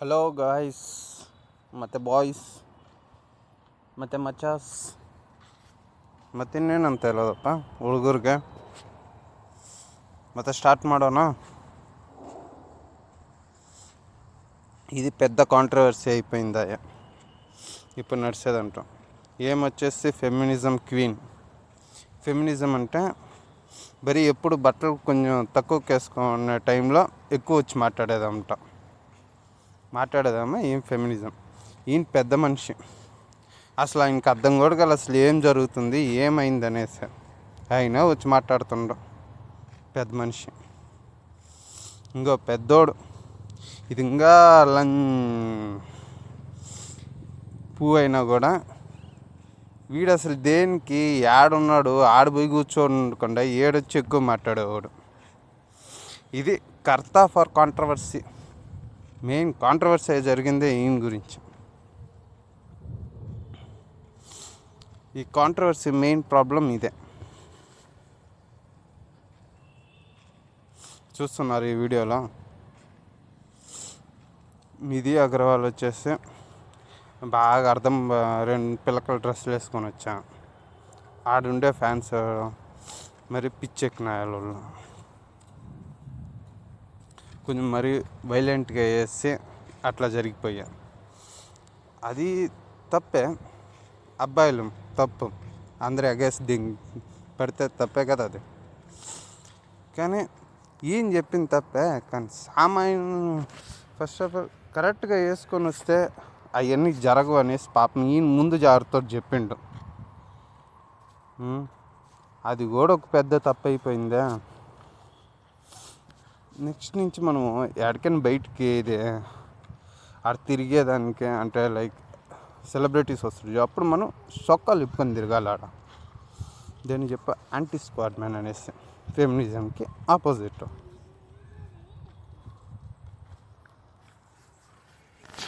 Hello guys ಮತ್ತು boys ಮತ್ತು ಮಚಾಸ್ ಮತ್ತಿನ್ನೇನಂತ ಹೇಳೋದಪ್ಪ ಹುಡುಗರಿಗೆ. ಮತ್ತು స్టార్ట్ ಮಾಡೋಣ. ఇది పెద్ద కాంట్రవర్సీ అయిపోయింది ఇప్పుడు నడిచేదంట. ఏమొచ్చేసి ఫెమినిజం క్వీన్. ఫెమినిజం అంటే బరీ ఎప్పుడు బట్టలు కొంచెం తక్కువకి వేసుకునే టైంలో ఎక్కువ వచ్చి మాట్లాడేదామా ఏం ఫెమినిజం. ఈయన పెద్ద మనిషి, అసలు ఆయనకి అర్థం కూడా కాదు అసలు ఏం జరుగుతుంది ఏమైంది అనేసి. అయినా వచ్చి మాట్లాడుతుండ పెద్ద మనిషి. ఇంకో పెద్దోడు ఇది ఇంకా పువ్వు అయినా కూడా వీడు అసలు దేనికి ఆడున్నాడు ఆడిపోయి కూర్చోకుండా ఏడొచ్చి ఎక్కువ మాట్లాడేవాడు. ఇది కర్త ఫర్ కాంట్రవర్సీ. మెయిన్ కాంట్రవర్సీ జరిగిందే ఈయన గురించి. ఈ కాంట్రవర్సీ మెయిన్ ప్రాబ్లం ఇదే. చూస్తున్నారు ఈ వీడియోలో. నిధి అగర్వాల్ వచ్చేసి బాగా రెండు పిల్లకల డ్రెస్సులు వేసుకొని వచ్చా. ఆడుండే ఫ్యాన్స్ మరి పిచ్చెక్కినాయాలు కొంచెం మరీ వైలెంట్గా వేసి అట్లా జరిగిపోయా. అది తప్పే, అబ్బాయిలు తప్పు, అందరూ ఎగేసి పడితే తప్పే కదా అది. కానీ ఈయన చెప్పింది తప్పే. కానీ ఫస్ట్ ఆఫ్ ఆల్ కరెక్ట్గా వేసుకొని వస్తే అవన్నీ జరగవు అనేసి పాపం ఈయన ముందు జాగ్రత్తతో చెప్పిండు. అది కూడా ఒక పెద్ద తప్పు అయిపోయిందే. నెక్స్ట్ నుంచి మనము ఎక్కడికైనా బయటికి ఆడ తిరిగేదానికి అంటే లైక్ సెలబ్రిటీస్ వస్తుంది అప్పుడు మనం చొక్కాలు ఇప్పుకొని తిరగాలి ఆడ. దేని యాంటీ స్క్వాడ్ మ్యాన్ అనేసి ఫెమినిజంకి ఆపోజిట్.